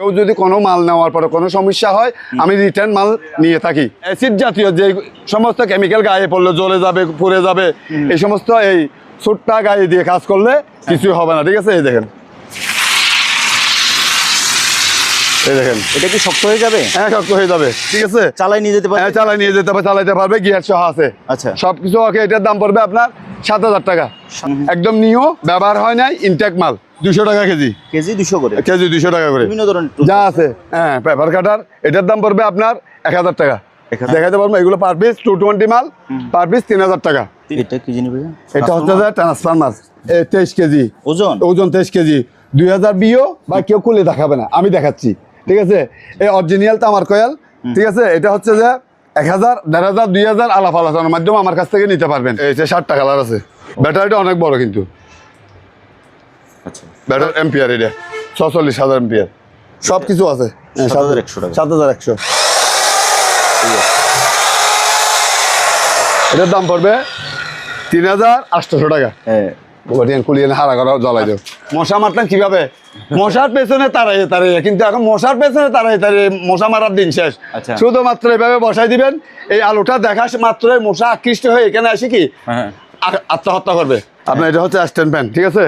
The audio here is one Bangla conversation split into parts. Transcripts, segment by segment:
কেউ যদি কোনো মাল নেওয়ার পরে কোনো সমস্যা হয় আমি রিটার্ন মাল নিয়ে থাকি। অ্যাসিড জাতীয় যে সমস্ত কেমিক্যাল গায়ে পড়লে জ্বলে যাবে, পুড়ে যাবে, এই সমস্ত এই সুটটা গায়ে দিয়ে কাজ করলে কিছুই হবে না। ঠিক আছে, এই দেখেন, এই দেখেন, এটা কি শক্ত হয়ে যাবে? হ্যাঁ, শক্ত হয়ে যাবে। ঠিক আছে, চালাই নিয়ে যেতে পারবে? হ্যাঁ, চালাই নিয়ে যেতে পারবে, চালাইতে পারবে, গিয়ার সহ আছে। আচ্ছা, সবকিছু ওকে। এটার দাম পড়বে আপনার 7,000 টাকা। একদম নিউ, ব্যবহার হয় নাই, ইনটেক মাল। 200 টাকা কেজি। কেজি 200 করে? কেজি 200 টাকা করে বিভিন্ন ধরনের যা আছে। হ্যাঁ, পেপার কাটার, এটার দাম পড়বে আপনার 1000 টাকা। দেখাতে পারবো এগুলো পার পিস 220 মাল, পার পিস 3000 টাকা। এটা কি জিনিস? এটা হচ্ছে ট্রান্সফরমার, 23 কেজি ওজন। 23 কেজি, 2000 বিও বা কেউ খুলে দেখাবে না, আমি দেখাচ্ছি। ঠিক আছে, এই অরিজিনাল তামার কয়েল। ঠিক আছে, এটা হচ্ছে যে 1000, 1500, 2000 আলাপ আলোচনার মাধ্যমে আমার কাছ থেকে নিতে পারবেন। এই যে 7টা কালার আছে। ব্যাটারিটা অনেক বড় কিন্তু। আচ্ছা, ব্যাটারি এম্পিয়ার, এটা 46,000 এম্পিয়ার, সব কিছু আছে। 7100 টাকা। 7100। এটার দাম পড়বে 3800 টাকা। হ্যাঁ, কুলিয়ে হারা করা জ্বলাই দেব। মশা মারতেন কিভাবে? মশার পেছনে তাড়াইয়ে তাড়াইয়ে, কিন্তু এখন মশার পেছনে তাড়াইয়ে তাড়িয়ে মশা মারার দিন শেষ। আচ্ছা, শুধুমাত্র এভাবে বসাই দিবেন, এই আলুটা দেখা মাত্রই মশা আকৃষ্ট হয়ে এখানে আসি কি আত্মহত্যা করবে। আপনার এটা হচ্ছে স্ট্যান্ড ফ্যান। ঠিক আছে,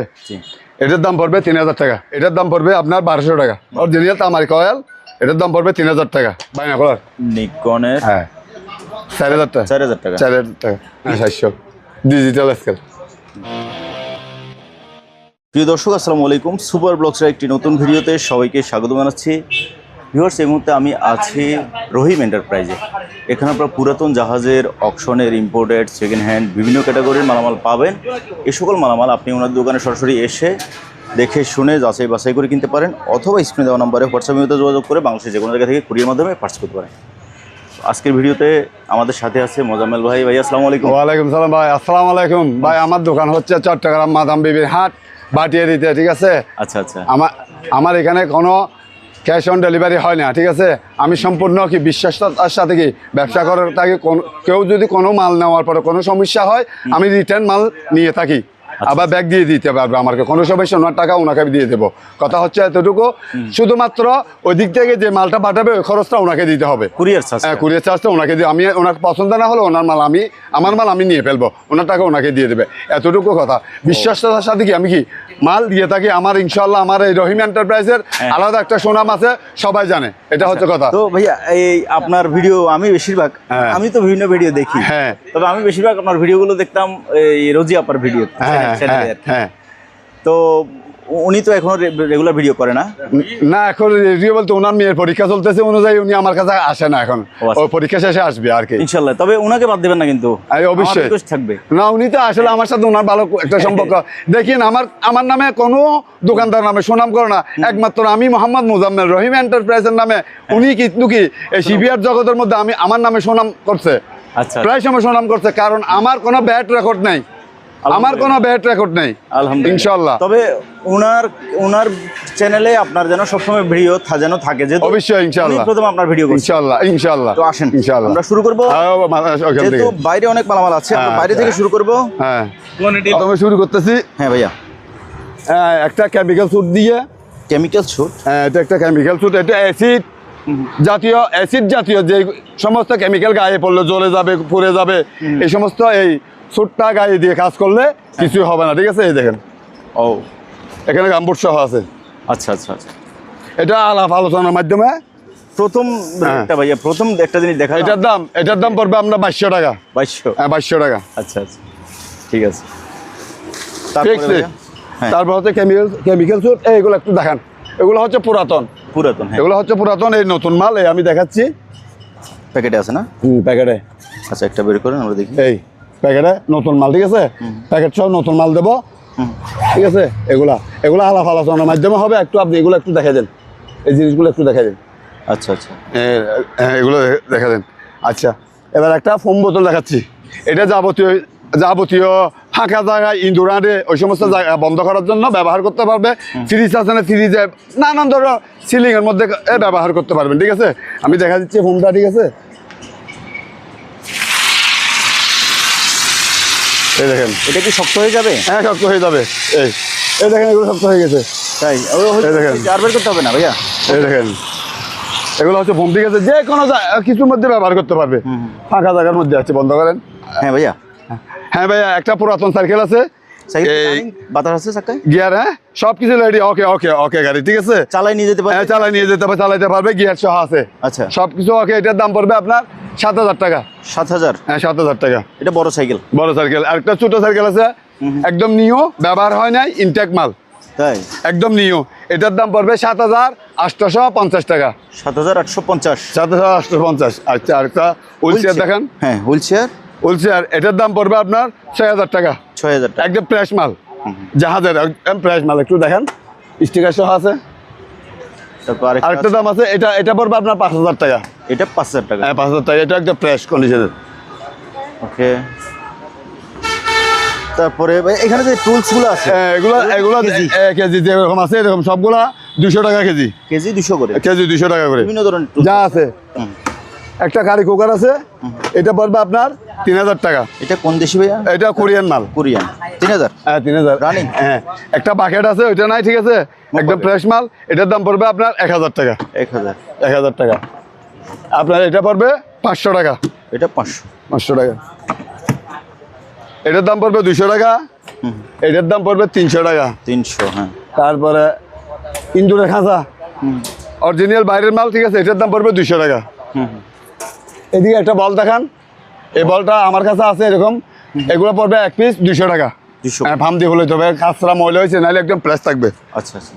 এটার দাম পড়বে 3000 টাকা। এটার দাম পড়বে আপনার 1200 টাকা। অরিজিনাল তামার কয়েল, এটার দাম পড়বে 3000 টাকা। বাইনা কলার নিকনের। হ্যাঁ, 4000 টাকা। 4000 টাকা। 4000 টাকা। হ্যাঁ, 700 ডিজিটাল স্কেল। প্রিয় দর্শক, আসসালামু আলাইকুম। সুপার ব্লগসের একটি নতুন ভিডিওতে সবাইকে স্বাগত জানাচ্ছি। ভিউয়ার্স, এই মুহূর্তে আমি আছি রহিম এন্টারপ্রাইজে। এখানে আপনারা পুরাতন জাহাজের, অকশনের, ইম্পোর্টেড, সেকেন্ড হ্যান্ড বিভিন্ন ক্যাটাগরির মালামাল পাবেন। এই সকল মালামাল আপনি ওনার দোকানে সরাসরি এসে দেখে শুনে যাচাই বাছাই করে কিনতে পারেন, অথবা স্ক্রিনে দেওয়া নম্বরে হোয়াটসঅ্যাপে যোগাযোগ করে বাংলাদেশের যে কোনো জায়গা থেকে কুরিয়ার মাধ্যমে পার্চেস করতে পারেন। আজকের ভিডিওতে আমাদের সাথে আছে মোজাম্মেল ভাই। ভাই আসসালামু আলাইকুম। ওয়ালাইকুম সালাম ভাই। আসসালামু আলাইকুম ভাই। আমার দোকান হচ্ছে চট্টগ্রাম মাদাম বিবির হাট, বাটিয়ারিতে। ঠিক আছে, আচ্ছা আচ্ছা। আমার এখানে কোনো ক্যাশ অন ডেলিভারি হয় না। ঠিক আছে, আমি সম্পূর্ণ কি বিশ্বাসতার সাথে কি ব্যবসা করার থাকি। কেউ যদি কোনো মাল নেওয়ার পরে কোনো সমস্যা হয় আমি রিটার্ন মাল নিয়ে থাকি, আবার ব্যাগ দিয়ে দিতে পারবে আমাকে। কোনো সমস্যা, ওনার টাকা ওনাকে দিয়ে দেবো। কথা হচ্ছে এতটুকু, শুধুমাত্র ওই দিক থেকে যে মালটা পাঠাবে ওই খরচটা ওনাকে দিতে হবে। Courier charge? হ্যাঁ, কুরিয়ার চার্জটা ওনাকে দিয়ে, আমি ওনার পছন্দ না হলে আমার মাল আমি নিয়ে ফেলবো, ওনার টাকা ওনাকে দিয়ে দেবে। এতটুকু কথা। বিশ্বাসতার সাথে কি আমি কি মাল দিয়ে থাকি। আমার ইনশাল্লাহ আমার এই রহিম এন্টারপ্রাইজের আলাদা একটা সুনাম আছে, সবাই জানে। এটা হচ্ছে কথা। তো ভাইয়া, এই আপনার ভিডিও আমি বেশিরভাগ, আমি তো বিভিন্ন ভিডিও দেখি। হ্যাঁ, তবে আমি বেশিরভাগ আপনার ভিডিওগুলো দেখতাম এই রোজি আপার ভিডিও। হ্যাঁ, তো উনি তো এখন রেগুলার ভিডিও করে না? না, এখন রেডিও বলতে ওনার মেয়ের পরীক্ষা চলতেছে অনুযায়ী উনি আমার কাছে আসে না এখন। ওই পরীক্ষা শেষে আসবে আর কি ইনশাল্লাহ। তবে ওনাকে বাদ দেবেন না কিন্তু? অবশ্যই থাকবে। না, উনি তো আসলে আমার সাথে ওনার ভালো একটা সম্পর্ক। দেখেন, আমার নামে কোনো দোকানদার নামে সুনাম করে না, একমাত্র আমি মোহাম্মদ মোজাম্মেল রহিম এন্টারপ্রাইজের নামে। উনি কিন্তু কি এই সিবিআর জগতের মধ্যে আমার নামে সুনাম করছে। আচ্ছা, প্রায় সময় সুনাম করছে, কারণ আমার কোনো ব্যাড রেকর্ড নাই। আমার কোনো ব্যাড রেকর্ড নেই আলহামদুলিল্লাহ, ইনশাআল্লাহ। তবে ওনার চ্যানেলে আপনার যেন সবসময় ভিডিও যেন থাকে। যে অবশ্যই, ইনশাআল্লাহ, প্রথম আপনার ভিডিও ইনশাআল্লাহ, ইনশাআল্লাহ। তো আসেন, ইনশাআল্লাহ আমরা শুরু করব। যেহেতু বাইরে অনেক মালামাল আছে, আমরা বাইরে থেকে শুরু করব। হ্যাঁ, প্রথমে শুরু করতেছি। হ্যাঁ ভাইয়া, একটা কেমিক্যাল স্যুট দিয়ে। Chemical suit? হ্যাঁ, এটা একটা কেমিক্যাল স্যুট। এটা অ্যাসিড জাতীয় যে সমস্ত কেমিক্যাল গায়ে পড়লে জ্বলে যাবে, পুড়ে যাবে, এই সমস্ত এই স্যুটটা গায়ে দিয়ে কাজ করলে কিছুই হবে না। ঠিক আছে, এই দেখেন, ও এখানে গামবুট সহ আছে। আচ্ছা আচ্ছা আচ্ছা। এটা আলাপ আলোচনার মাধ্যমে প্রথম ভাইয়া, প্রথম একটা জিনিস দেখা। এটার দাম পড়বে আমরা 2200 টাকা। 2200? হ্যাঁ, 2200 টাকা। আচ্ছা আচ্ছা, ঠিক আছে। তারপর হচ্ছে কেমিক্যাল স্যুট। এইগুলো একটু দেখান। এগুলো হচ্ছে পুরাতন। এগুলো হচ্ছে পুরাতন, এই নতুন মাল। এই আমি দেখাচ্ছি। প্যাকেটে আছে না? প্যাকেটে। আচ্ছা, একটা বের করেন, আমরা দেখি। এই প্যাকেটে নতুন মাল। ঠিক আছে, প্যাকেট সহ নতুন মাল দেবো। ঠিক আছে, এগুলো আলাপ আলোচনার মাধ্যমে হবে। একটু আপনি এগুলো একটু দেখা দেন, এই জিনিসগুলো একটু দেখা দেন। আচ্ছা আচ্ছা, এগুলো দেখা দেন। আচ্ছা, এবার একটা ফোম বোতল দেখাচ্ছি। এটা যাবতীয় ফাঁকা জায়গায়, ইন্দুরানে, ওই সমস্ত জায়গা বন্ধ করার জন্য ব্যবহার করতে পারবে। ফ্রিজ আছে না, ফ্রিজে নানান ধরনের সিলিংয়ের মধ্যে ব্যবহার করতে পারবেন। ঠিক আছে, আমি দেখা দিচ্ছি ফোমটা। ঠিক আছে, এই দেখেন। এটা কি শক্ত হয়ে যাবে? হ্যাঁ, শক্ত হয়ে যাবে। এই দেখেন, এগুলো শক্ত হয়ে গেছে। তাই এই দেখেন। আর বের করতে হবে না ভাইয়া। এই দেখেন এগুলো হচ্ছে বোম ঠিক আছে, যে কোনো কিছুর মধ্যে ব্যবহার করতে পারবে। ফাঁকা জায়গার মধ্যে আছে, বন্ধ করেন। হ্যাঁ ভাইয়া, হ্যাঁ ভাইয়া, একটা পুরাতন সাইকেল আছে, সাইকেল এই রানিং, বাতাস আছে চাকায়, গিয়ার, হ্যাঁ সব কিছু রেডি। ওকে ওকে ওকে গাড়ি ঠিক আছে, চালাই নিয়ে যেতে পারবে। হ্যাঁ চালাই নিয়ে যেতে পারবে, চালাইতে পারবে, গিয়ার সহ আছে আচ্ছা, সব কিছু। ওকে, এটার দাম পড়বে আপনার 7,000 টাকা। 7,000? হ্যাঁ 7,000 টাকা। এটা বড় সাইকেল। বড় সাইকেল। আরেকটা ছোট সাইকেল আছে, একদম নিউ, ব্যবহার হয় নাই, ইনটেক মাল, তাই একদম নিউ। এটার দাম পড়বে 7,850 টাকা। 7,850? 7,850। আচ্ছা, আরেকটা হুইল চেয়ার দেখান। হ্যাঁ, হুইল চেয়ার। হুইল চেয়ার, এটার দাম পড়বে আপনার 6,000 টাকা। 6,000 টাকা। একদম ফ্রেশ মাল, জাহাজের একদম ফ্রেশ মাল। একটু দেখেন, স্টিকার সহ আছে। তারপর আরেকটা দাম আছে, এটা পড়বে আপনার 5,000 টাকা। এটা 5,000 টাকা। হ্যাঁ 5,000 টাকা। এটা একদম ফ্রেশ কন্ডিশনের। ওকে, তারপরে ভাই এখানে যে টুলস গুলো আছে, এগুলো এগুলো কেজি? কেজি যেরকম আছে এরকম সবগুলা 200 টাকা কেজি। কেজি 200 করে? কেজি 200 টাকা করে বিভিন্ন ধরনের টুলস যা আছে। একটা কারি কুকার আছে, এটা পড়বে আপনার 3,000 টাকা। এটা কোন দেশি ভাইয়া? এটা কোরিয়ান মাল। কোরিয়ান। 3,000? হ্যাঁ 3,000 রানিং। হ্যাঁ, একটা বাকেট আছে, ওইটা নাই ঠিক আছে, একদম ফ্রেশ মাল। এটার দাম পড়বে আপনার 1,000 টাকা। 1,000? 1,000 টাকা। আপনার এটা পড়বে 500 টাকা। এটা 500? 500 টাকা। এটার দাম পড়বে 200 টাকা। এটার দাম পড়বে 300 টাকা। 300? হ্যাঁ। তারপরে ইন্দুরের খাঁচা, অরিজিনাল বাইরের মাল ঠিক আছে, এটার দাম পড়বে 200 টাকা। এদিকে একটা বল দেখান, এই বলটা আমার কাছে আছে এরকম, এগুলো পড়বে এক পিস 200 টাকা। 200? হ্যাঁ, ফার্ম দিয়ে হলে তবে কাঁচরা ময়লা হয়েছে, নাহলে একদম ফ্রেশ থাকবে। আচ্ছা আচ্ছা।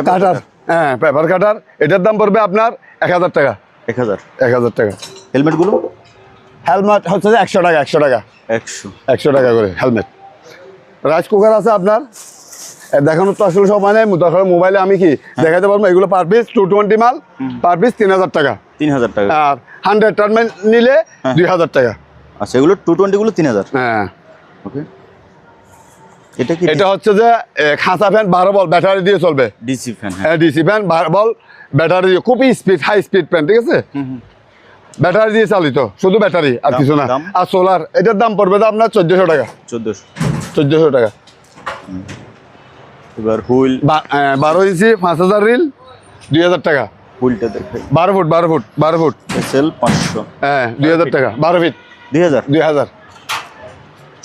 কাটার, হ্যাঁ পেপার কাটার, এটার দাম পড়বে আপনার 1,000 টাকা। 1,000? 1,000 টাকা। হেলমেট গুলো? হেলমেট হচ্ছে যে 100 টাকা। 100 টাকা। 100 টাকা করে হেলমেট। রাইস কুকার আছে আপনার, দেখানোর তো আসলে সময় নেই, তখন মোবাইলে আমি কি দেখাতে পারবো। এগুলো পার পিস 220 মাল, পার পিস 3,000 টাকা। 3,000 টাকা? আর 100 টান নিলে 2,000 টাকা। আচ্ছা, এগুলো 220 গুলো 3,000? হ্যাঁ। ওকে, এটা কি? এটা হচ্ছে যে খাঁচা ফ্যান 12 বল, ব্যাটারি দিয়ে চলবে। DC fan? হ্যাঁ ডিসি ফ্যান 12 বল, ব্যাটারি দিয়ে, খুবই স্পিড, হাই স্পিড ফ্যান ঠিক আছে, ব্যাটারি দিয়ে চালিত, শুধু ব্যাটারি আর কিছু না। দাম? আর সোলার, এটার দাম পড়বে তো আপনার 1,400 টাকা। 1400? টাকা। এবার হুইল? 12 ইঞ্চি 5,000 রিল, 2,000 টাকা। হুইলটা দেখে। 12 ফুট 12 ফুট 12 ফুট এসএল 500? হ্যাঁ 2,000 টাকা। 12 ফিট 2,000? 2,000।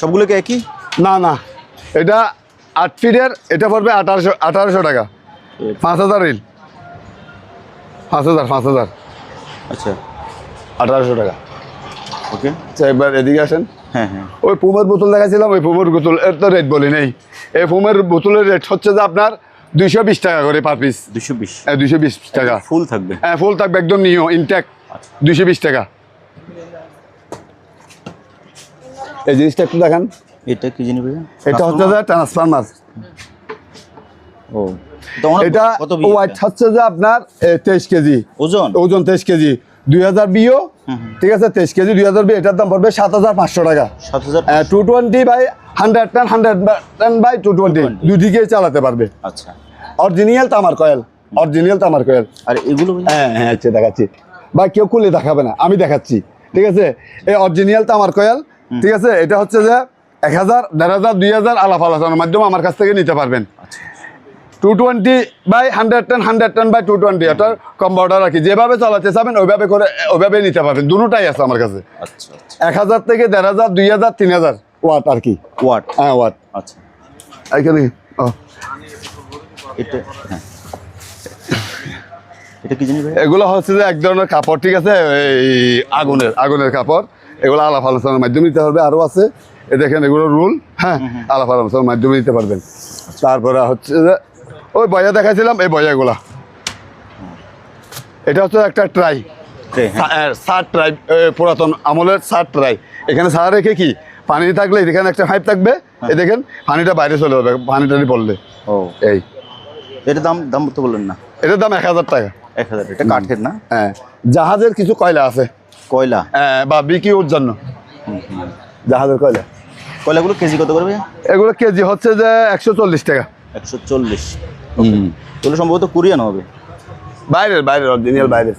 সবগুলো কি একই? না না, এটা 8 ফিটের, এটা পড়বে 1800 টাকা। 5,000 রিল, 5,000। আচ্ছা, 1800 টাকা। ওকে। আচ্ছা, এবার এদিকে আসেন। হ্যাঁ হ্যাঁ। ওই পুমের বোতল দেখাছিলাম, ওই পুমের বোতল এর তো রেট বলি নেই। এই পুমের বোতলের রেট হচ্ছে যে আপনার 220 টাকা করে পার পিস। 220? 220 টাকা। ফুল থাকবে? হ্যাঁ ফুল থাকবে, একদম নিও ইনটেক। 220 টাকা। এই জিনিসটা একটু দেখান। এটা কি জিনিস ভাইয়া? এটা হচ্ছে যে ট্রান্সফরমার। ও, এটা কত ওয়াইট হচ্ছে যে আপনার 23 কেজি ওজন? 23 কেজি, 2,000 বিও ঠিক আছে, 23 কেজি 2,000 বিও। এটার দাম পড়বে 7,500 টাকা। 7,000? 220 বাই 100 টান, 100 টান বাই 220, দুদিকেই চালাতে পারবে। আচ্ছা। অরিজিনাল তামার কয়েল, অরিজিনাল তামার কয়েল। আর এগুলো ভাইয়া? হ্যাঁ হ্যাঁ আচ্ছা দেখাচ্ছি ভাই, কেউ খুলে দেখাবে না, আমি দেখাচ্ছি ঠিক আছে। এই অরিজিনাল তামার কয়েল ঠিক আছে, এটা হচ্ছে যে 1,000, 1,500, 2,000 আলাপ আলোচনার মাধ্যমে আমার কাছ থেকে নিতে পারবেন। 220 বাই 100 টান, 100 টান বাই 220, এটা কম বর্ডার রাখি, যেভাবে চালাতে চাবেন ওইভাবে করে ওইভাবে নিতে পারবেন। দুটোটাই আছে আমার কাছে। আচ্ছা আচ্ছা। 1,000 থেকে 1,500, 2,000, 3,000 ওয়াট আর কি। ওয়াট? হ্যাঁ ওয়াট। আচ্ছা, এইখানে এটা হ্যাঁ, এটা কি জিনিস ভাইয়া? এগুলো হচ্ছে যে এক ধরনের কাপড় ঠিক আছে, এই আগুনের কাপড়। এগুলো আলাপ আলোচনার মাধ্যমে নিতে পারবে। আরও আছে, এ দেখেন এগুলো রুল, হ্যাঁ আলাপ আলোচনার মাধ্যমে নিতে পারবেন। তারপরে হচ্ছে যে ওই বয়া দেখাইছিলাম, এই বয়াগুলা, এটা হচ্ছে একটা ট্রাই, সার ট্রাই, পুরাতন আমলের সার ট্রাই। এখানে সার রেখে কি পানি থাকলে এখানে একটা পাইপ থাকবে, এ দেখেন পানিটা বাইরে চলে যাবে পানিটা পড়লে। ও, এই এটার দাম তো বললেন না? এটার দাম 1,000 টাকা। 1,000? এটা কাঠের না? হ্যাঁ, জাহাজের কিছু কয়লা আছে, কয়লা? বা বিক্রির জন্য জাহাজের কয়লা। কয়লাগুলো কেজি কত করে ভাইয়া? এগুলো কেজি হচ্ছে যে 140 টাকা। 140? এগুলো সম্ভবত কোরিয়ান হবে। বাইরের অরিজিনাল বাইরের।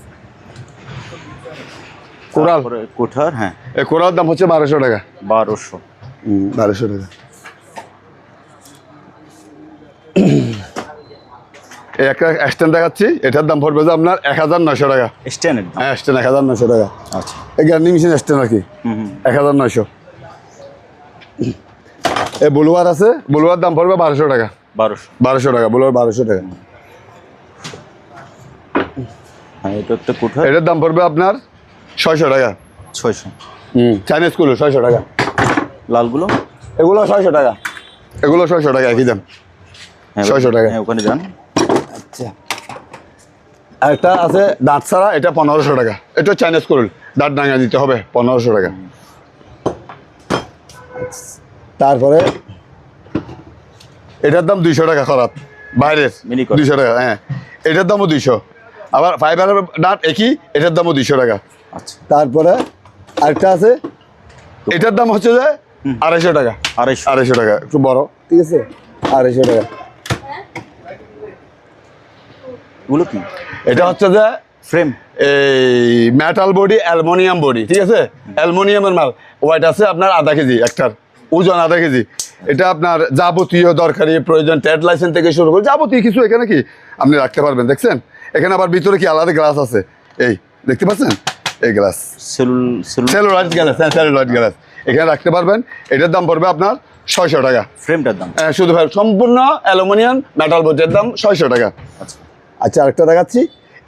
কোরাল, কোঠার, হ্যাঁ। এই কোরাল দাম হচ্ছে 1,200 টাকা। 1200? 1,200 টাকা। এই একটা স্ট্যান্ড দেখাচ্ছি, এটার দাম পড়বে যে আপনার 1900 টাকা। স্ট্যান্ডার্ড দাম। হ্যাঁ স্ট্যান্ড 1900 টাকা। আচ্ছা। এই গ্যান্ডি মেশিন স্ট্যান্ড আর কি 1900। এই ব্লুয়ার আছে, ব্লুয়ার দাম পড়বে 1200 টাকা। 1200 টাকা, ব্লুয়ার 1200 টাকা। হ্যাঁ এটা একটা কোঠা, এটার দাম পড়বে আপনার 600 টাকা। 600। চাইনিজ কুলো 600 টাকা। লালগুলো এগুলো 600 টাকা, এগুলো 600 টাকা একই দাম। হ্যাঁ 600 টাকা। হ্যাঁ ওখানে যান। আচ্ছা, একটা আছে দাঁত ছাড়া, এটা 1500 টাকা। এটা চাইনিজ কুল, দাঁত ডাঙা দিতে হবে, 1500 টাকা। তারপরে এটার দাম 200 টাকা খরাত, বাইরের মিনি করাত। 200 টাকা। হ্যাঁ এটার দামও 200। আবার ফাইবারের দাঁত একই, এটার দামও 200 টাকা। আচ্ছা। তারপরে আরেকটা আছে, এটার দাম হচ্ছে যে 250 টাকা। 250 টাকা, একটু বড়, ঠিক আছে, 250 টাকা। এগুলো কি? এটা হচ্ছে যে ফ্রেম। এই মেটাল বডি, অ্যালুমিনিয়াম বডি, ঠিক আছে, অ্যালুমিনিয়ামের মাল। ওয়েট আছে আপনার 0.5 কেজি, একটার ওজন 0.5 কেজি। এটা আপনার যাবতীয় দরকারি প্রয়োজন, ট্রেড লাইসেন্স থেকে শুরু করে যাবতীয় কিছু এখানে কি আপনি রাখতে পারবেন। দেখছেন এখানে আবার ভিতরে কি আলাদা গ্লাস আছে, এই দেখতে পাচ্ছেন, এই গ্লাস সেলুলাইট গ্লাস। হ্যাঁ সেলুলাইট গ্লাস এখানে রাখতে পারবেন। এটার দাম পড়বে আপনার 600 টাকা। ফ্রেমটার দাম? হ্যাঁ শুধু সম্পূর্ণ অ্যালুমিনিয়াম মেটাল বডির দাম 600 টাকা। আচ্ছা। আচ্ছা আরেকটা দেখাচ্ছি,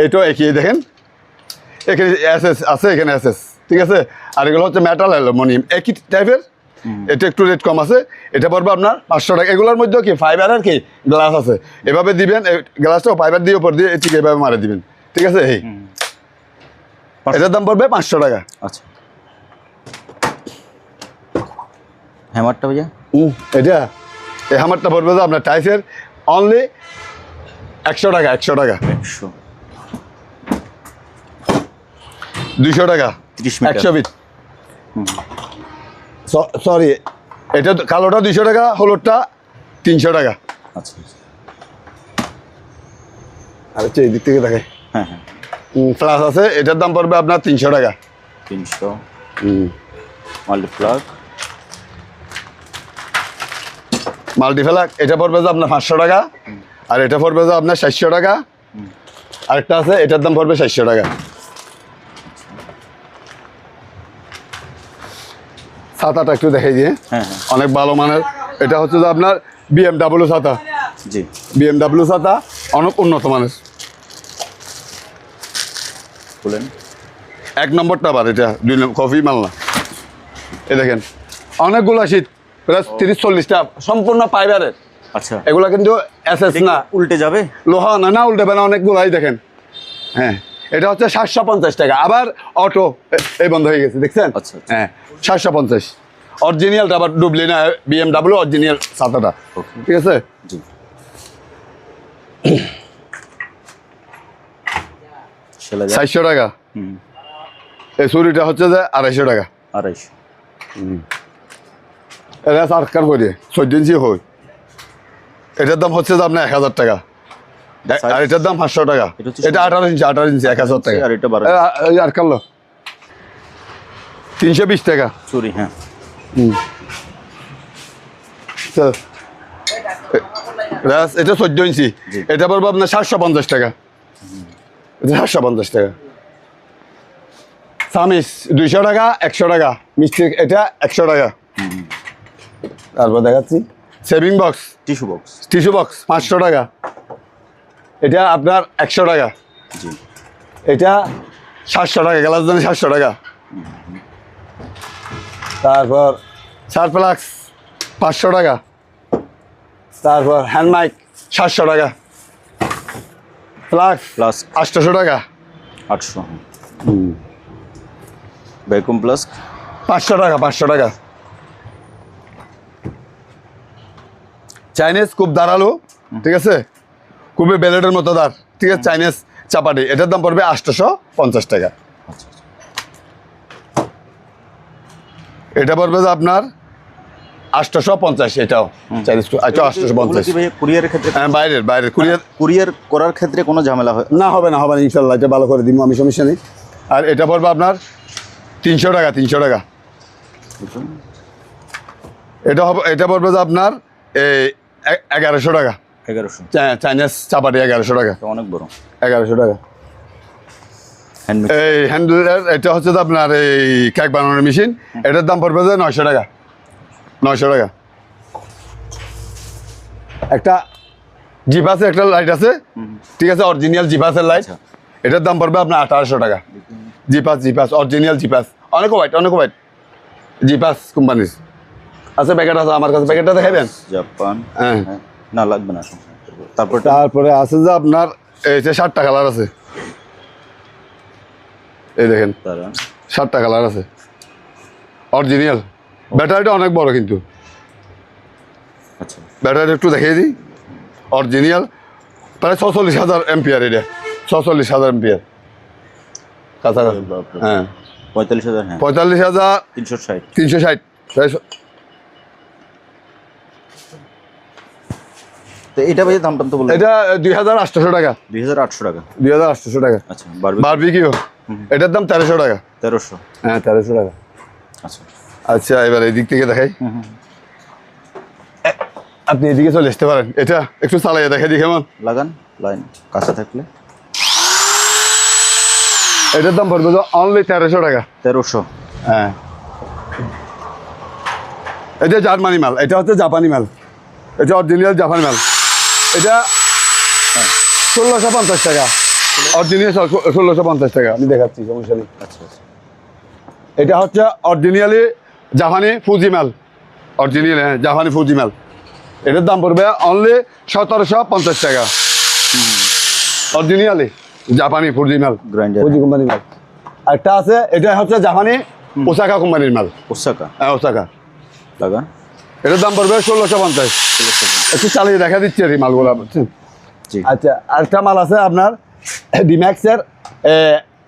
এটাও একই, দেখেন এখানে এসএস আছে, এখানে এসএস, ঠিক আছে। আর এগুলো হচ্ছে মেটাল অ্যালুমিনিয়াম একই টাইপের। এটা একটু রেট কম আছে, এটা পড়বে আপনার 500 টাকা। এগুলোর মধ্যেও কি ফাইবার আর কি গ্লাস আছে, এভাবে দিবেন, গ্লাসটাও ফাইবার দিয়ে উপর দিয়ে ঠিক এভাবে মারে দিবেন, ঠিক আছে। এই এটার দাম পড়বে 500 টাকা। আচ্ছা। হ্যামারটা ভাইয়া? এটা এই হ্যামারটা পড়বে যে আপনার টাইসের অনলি 100 টাকা। 100 টাকা। 100। 200 টাকা। 30 মিটার। 100 ফিট। সরি, এটা কালোটা 200 টাকা, হলুদটা 300 টাকা। আচ্ছা। আর হচ্ছে এই দিক থেকে দেখে হ্যাঁ হ্যাঁ। প্লাস আছে, এটার দাম পড়বে আপনার 300 টাকা। 300। মাল্টিপ্লাগ। মাল্টিপ্লাগ এটা পড়বে যে আপনার 500 টাকা। আর এটা পড়বে যে আপনার 700 টাকা। আরেকটা আছে, এটার দাম পড়বে 700 টাকা। ছাতাটা একটু দেখাই দিয়ে। হ্যাঁ হ্যাঁ। অনেক ভালো মানের। এটা হচ্ছে যে আপনার BMW ছাতা। জি। BMW ছাতা অনেক উন্নত মানের। বলেন। 1 নম্বরটা আবার এটা 2 নম্বর কফি মাল না। এই দেখেন অনেকগুলো শীত, প্রায় 30-40টা, সম্পূর্ণ ফাইবারের। আচ্ছা। এগুলা কিন্তু এসএস না, উল্টে যাবে? লোহা না, না উল্টে না, অনেকগুলাই দেখেন। হ্যাঁ এটা হচ্ছে 750 টাকা। আবার অটো এই বন্ধ হয়ে গেছে, দেখছেন? আচ্ছা। হ্যাঁ 750। অরিজিনালটা আবার ডুবলি না, BMW অরিজিনাল ছাতাটা, ঠিক আছে। জি। সেলা যায়? 400 টাকা। এই ছুরিটা হচ্ছে যে 250 টাকা। 250। এটা সরকার করে 14 ইঞ্চি হয়। এটার দাম হচ্ছে যে আপনার 1000 টাকা। আর এটার দাম 500 টাকা। এটা 18 ইঞ্চি, 1000 টাকা। আর এটা 12। আর কালো 320 টাকা চুরি। হ্যাঁ। এটা 14 ইঞ্চি, এটা পড়বে আপনার 750 টাকা। 750 টাকা। সামিস 200 টাকা, 100 টাকা। মিষ্টি এটা 100 টাকা। তারপর দেখাচ্ছি saving box, tissue box. Tissue box 500 টাকা। এটা আপনার 100 টাকা। জি। এটা 700 টাকা, গ্লাস দানি 700 টাকা। তারপর সারপ্লাক্স 500 টাকা। তারপর হ্যান্ড মাইক 700 টাকা। ফ্লাক্স 800 টাকা। 800। ভ্যাকুয়াম প্লাস 500 টাকা। 500 টাকা। চাইনিজ খুব দাঁড়ালো, ঠিক আছে, খুবই ব্লেডের মতো দাঁড়, ঠিক আছে, চাইনিজ চাপাটি। এটার দাম পড়বে 850 টাকা। এটা পড়বে যে আপনার 850। এটাও চাইনিজ, আচ্ছা 850। কুরিয়ারের ক্ষেত্রে? হ্যাঁ বাইরের, বাইরের কুরিয়ার করার ক্ষেত্রে কোনো ঝামেলা হয় না? হবে না, হবে না, ইনশাল্লাহ এটা ভালো করে দিব আমি, সমস্যা নেই। আর এটা পড়বে আপনার 300 টাকা। 300 টাকা। এটা হবে, এটা পড়বে যে আপনার এই 1100 টাকা। 1100 চাইনিজ চাপাটি 1100 টাকা, অনেক বড়। 1100 টাকা। হ্যান্ড এই হ্যান্ডেলের এটা হচ্ছে যে আপনার এই কেক বানানোর মেশিন, এটার দাম পড়বে যে 900 টাকা, 900 টাকা। একটা জিপ আছে, একটা লাইট আছে, ঠিক আছে, অরিজিনাল জিপাসের লাইট, এটার দাম পড়বে আপনার 1800 টাকা। জিপাস অরিজিনাল জিপাস, অনেক হোয়াইট জিপাস কোম্পানির আছে, প্যাকেট আছে আমার কাছে, প্যাকেটটা দেখাবেন? জাপান, হ্যাঁ না লাগবে না। তারপরে আছে যে আপনার এই যে 7টা কালার আছে, এই দেখেন 7টা কালার আছে অরিজিনাল। ব্যাটারিটা অনেক বড় কিন্তু, আচ্ছা ব্যাটারিটা একটু দেখিয়ে দিই। অরিজিনাল প্রায় 46,000 এম্পিয়ার, এটা 46,000 এম্পিয়ার কাছাকাছি। হ্যাঁ 45,000, হ্যাঁ 45,360 360। তো এটা ভাই দাম তো বলুন। এটা 2,800 টাকা, 2,800 টাকা। 2,800 টাকা। আচ্ছা বারবিকিউ এটার দাম 1,300 টাকা। 1,300, হ্যাঁ 1,300 টাকা। আচ্ছা আচ্ছা এবার এই দিক থেকে দেখাই, আপনি এদিকে চলে আসতে পারেন, এটা একটু চালাইয়ে দেখাই দিই কেমন। লাগান লাইন কাছে থাকলে। এটার দাম পড়বে অনলি 1,300 টাকা। 1,300, হ্যাঁ এটা জার্মানি মাল, এটা হচ্ছে জাপানি মাল, এটা অরিজিনাল জাপানি মাল। এটা 1,650 টাকা, অরিজিনাল 1,650 টাকা। আমি দেখাচ্ছি, সমস্যা নেই। আচ্ছা আচ্ছা। এটা হচ্ছে অরিজিনালি জাপানি ফুজি মাল, অরিজিনাল, হ্যাঁ জাপানি ফুজি মাল। এটার দাম পড়বে অনলি 1,750 টাকা, অরিজিনালি জাপানি ফুজি মাল, গ্রাইন্ডার, ফুজি কোম্পানির মাল। একটা আছে, এটা হচ্ছে জাপানি ওসাকা কোম্পানির মাল, ওসাকা। হ্যাঁ ওসাকা। লাগান। এটার দাম পড়বে 1,650। একটু চালিয়ে দেখা দিচ্ছি আর এই মালগুলো, বুঝছেন? জি। আচ্ছা আরেকটা মাল আছে আপনার ডিম্যাক্সের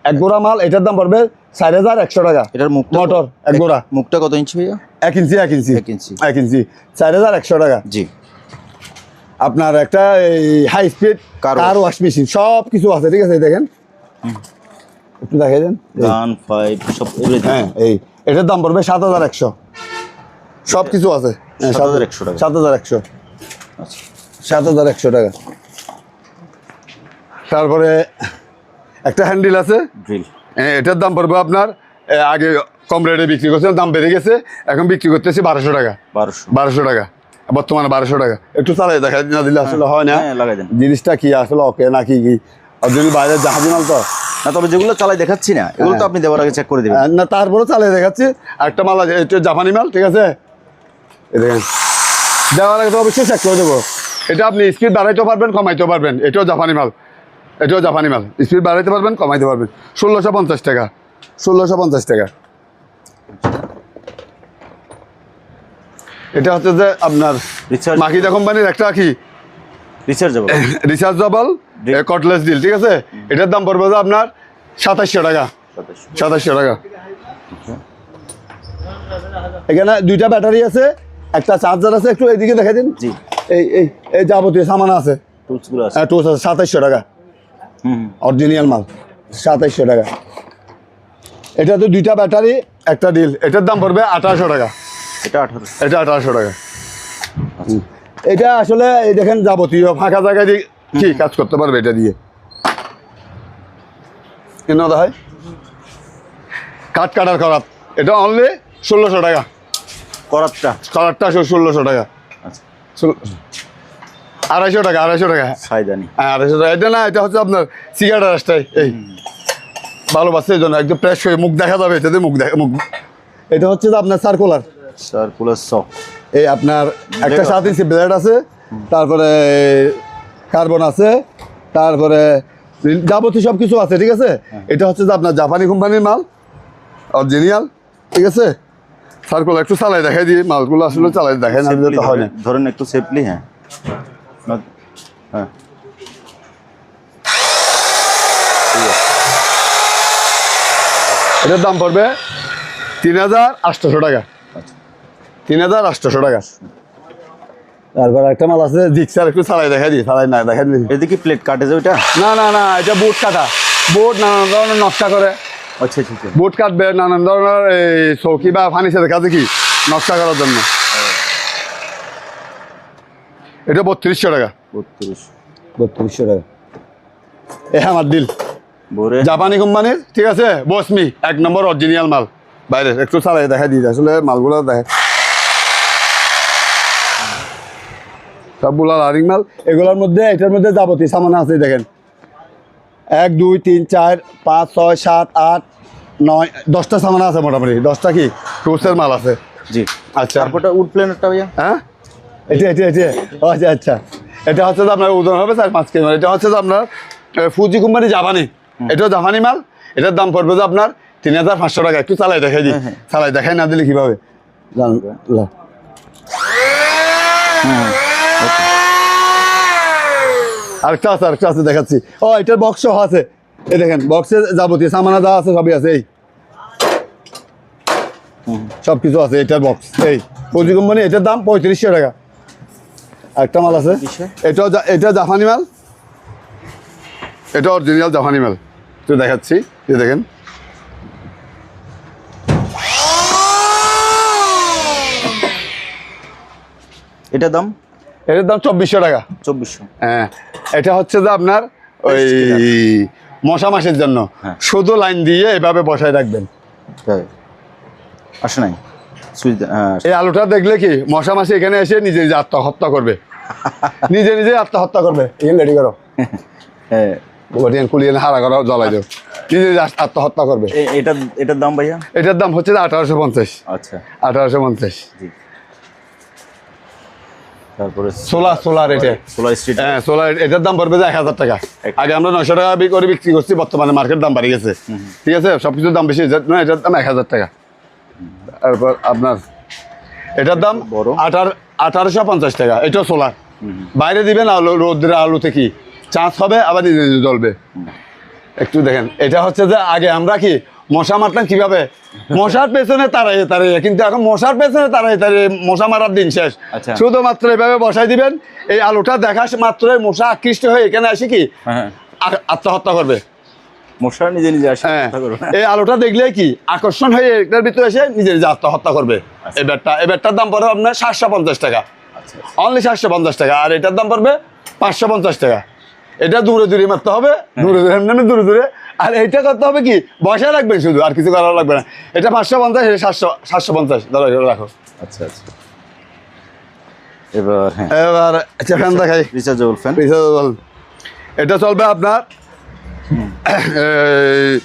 এক গোড়া মাল, এটার দাম পড়বে 4,100 টাকা। এটার মুখটা মোটর এক গোড়া, মুখটা কত ইঞ্চি ভাইয়া? 1 ইঞ্চি 1 ইঞ্চি 1 ইঞ্চি 1 ইঞ্চি 4,100 টাকা। জি। আপনার একটা এই high speed car wash machine, সব কিছু আছে, ঠিক আছে, দেখেন একটু দেখাই দেন। গান ফাইভ সব এভরিথিং। হ্যাঁ এই এটার দাম পড়বে 7,100, সব কিছু আছে। 7,100 টাকা। 7,100, আচ্ছা 7,100 টাকা। তারপরে একটা হ্যান্ডেল আছে, ড্রিল। এটার দাম পড়বে আপনার আগে কম রেটে বিক্রি করছিলাম, দাম বেড়ে গেছে, এখন বিক্রি করতেছি 1,200 টাকা। 1,200 টাকা বর্তমানে, 1,200 টাকা। একটু চালাই দেখা না দিলে আসলে হয় না, হ্যাঁ লাগাই দেন। জিনিসটা কি আসলে ওকে নাকি কি, আর যদি বাইরের জাহাজি মাল তো না, তবে যেগুলো চালাই দেখাচ্ছি না, এগুলো তো আপনি দেওয়ার আগে চেক করে দেবেন। না, তারপরে চালিয়ে দেখাচ্ছি। একটা মাল আছে, এটা জাপানি মাল, ঠিক আছে, এই দেখেন, দেওয়ার আগে তো অবশ্যই চেক করে দেবো। এটা আপনি স্পিড বাড়াইতেও পারবেন, কমাইতেও পারবেন, এটাও জাপানি মাল, এটাও জাপানি মাল, স্পিড বাড়াইতে পারবেন, কমাইতে পারবেন। 1,650 টাকা, 1,650 টাকা। এটা হচ্ছে যে আপনার মাকিদা কোম্পানির একটা কি রিচার্জেবল কটলেস ডিল, ঠিক আছে, এটার দাম পড়বে যে আপনার 2,700 টাকা, 2,700 টাকা। এখানে 2টা ব্যাটারি আছে, একটা চার্জার আছে, একটু এইদিকে দেখে দিন। জি। এই এই এই যাবতীয় সামান আছে, টুলসগুলো আছে। হ্যাঁ টুলস আছে, 2,700 টাকা, অরিজিনাল মাল, 2,700 টাকা। এটা তো 2টা ব্যাটারি একটা ডিল, এটার দাম পড়বে 1,800 টাকা। এটা 1800, এটা 1,800 টাকা। এটা আসলে এই দেখেন যাবতীয় ফাঁকা জায়গায় দিয়ে কি কাজ করতে পারবে এটা দিয়ে, কেন হয় কাঠ কাটার করাত, এটা অনলি 1,600 টাকা। করাতটা 1,600 টাকা। আচ্ছা 2,500 টাকা, 2,500 টাকা। সাইদানি। হ্যাঁ 2,500 টাকা। এটা না, এটা হচ্ছে আপনার সিগারেট রাস্তায় এই ভালো বাচ্চা, এই জন্য একদম ফ্রেশ হয়ে মুখ দেখা যাবে, এটাতে মুখ দেখা মুখ। এটা হচ্ছে যে আপনার সার্কুলার সক। এই আপনার একটা 7 ইঞ্চি ব্লেড আছে, তারপরে কার্বন আছে, তারপরে যাবতীয় সব কিছু আছে, ঠিক আছে। এটা হচ্ছে যে আপনার জাপানি কোম্পানির মাল, অরিজিনাল, ঠিক আছে। সার্কুলার একটু চালাই দেখাই দিই, মালগুলো আসলে চালাই দেখাই না দিলে তো হয় না। ধরেন একটু সেফলি। হ্যাঁ হ্যাঁ এটার দাম পড়বে 3,800 টাকা, 3,800 টাকা। তারপর একটা মাল আছে জিক্সার, একটু চালাই দেখাই দিই, চালাই না দেখাই দিই। এদিকে প্লেট কাটে যে ওইটা? না না না, এটা বোর্ড কাটা, বোর্ড নানান ধরনের নকশা করে। আচ্ছা আচ্ছা। বোর্ড কাটবে নানান ধরনের এই চৌকি বা ফার্নিচারের কাজে কি নকশা করার জন্য। এটা 3200 টাকা। 3200 টাকা। এ আমার দিল বোরে জাপানি কোম্পানির, ঠিক আছে, বসমি 1 নম্বর অরিজিনাল মাল। বাইরে একটু চালাই দেখা দিই, আসলে মালগুলো দেখে সবগুলো লারিং মাল। এগুলোর মধ্যে এটার মধ্যে যাবতীয় সামান আছে দেখেন, 1 2 3 4 5 6 7 8 9 10টা সামান আছে, মোটামুটি 10টা কি টুসের মাল আছে। জি আচ্ছা, তারপরটা উড প্ল্যানেরটা ভাইয়া? হ্যাঁ এটা ও আচ্ছা আচ্ছা, এটা হচ্ছে যে আপনার ওজন হবে 4-5 কেজি। এটা হচ্ছে যে আপনার ফুজি কোম্পানি জাপানি, এটাও জাপানি মাল। এটার দাম পড়বে যে আপনার 3500 টাকা। একটু চালাই দেখাই দিই, চালাই দেখাই না দিলে কিভাবে জান। আরেকটা আছে দেখাচ্ছি। ও এটার বক্স আছে, এই দেখেন বক্সে যাবতীয় সামানা যা আছে সবই আছে, এই সব কিছু আছে। এটার বক্স এই ফুজি কোম্পানি, এটার দাম 3500 টাকা। একটা মাল আছে, এটা জাপানি মাল, এটা অরিজিনাল জাপানি মাল। তো দেখাচ্ছি, এই দেখেন এটার দাম 2400 টাকা। 2400। হ্যাঁ, এটা হচ্ছে যে আপনার ওই মশা মাসের জন্য শুধু লাইন দিয়ে এভাবে বসায় রাখবেন। আসে নাই সুইচ, এই আলুটা দেখলে কি মশা মাসি এখানে এসে নিজে নিজে আত্মহত্যা করবে, নিজে আত্মহত্যা করবে। এখানে রেডি করো, হ্যাঁ কুলিয়ে হারা করো, জ্বলাই দেও, নিজে আত্মহত্যা করবে। এটার দাম ভাইয়া? এটার দাম হচ্ছে 1850। আচ্ছা 1850। জি। তারপরে সোলার এটা সোলার স্ট্রিট, হ্যাঁ সোলার, এটার দাম পড়বে যে 1000 টাকা। আগে আমরা 900 টাকা করে বিক্রি করছি, বর্তমানে মার্কেট দাম বাড়ি গেছে, ঠিক আছে, সবকিছুর দাম বেশি, এটার দাম 1000 টাকা। তারপর আপনার এটার দাম 1850 টাকা। এটাও সোলার, বাইরে দিবেন আলু, রোদ্রে আলুতে কি চাষ হবে, আবার নিজে নিজে জ্বলবে। একটু দেখেন, এটা হচ্ছে যে আগে আমরা কি মশা মারতাম কিভাবে, মশার পেছনে তাড়াইয়ে, কিন্তু এখন মশার পেছনে তাড়াইয়ে মশা মারার দিন শেষ। শুধুমাত্র এভাবে বসাই দিবেন, এই আলুটা দেখা মাত্রই মশা আকৃষ্ট হয়ে এখানে আসে কি আত্মহত্যা করবে, মশা নিজে নিজে আসে। এই আলুটা দেখলে কি আকর্ষণ হয়ে এটার ভিতরে এসে নিজে নিজে আত্মহত্যা করবে। এই ব্যাটটার দাম পড়বে আপনার 750 টাকা, অনলি 750 টাকা। আর এটার দাম পড়বে 550 টাকা। এটা দূরে মারতে হবে, দূরে। আর এইটা করতে হবে কি বসায় রাখবেন শুধু, আর কিছু করা লাগবে না। এটা 550, এটা 750 রাখো। আচ্ছা এবার ফ্যান দেখাই, রিচার্জেবল ফ্যান। এটা চলবে আপনার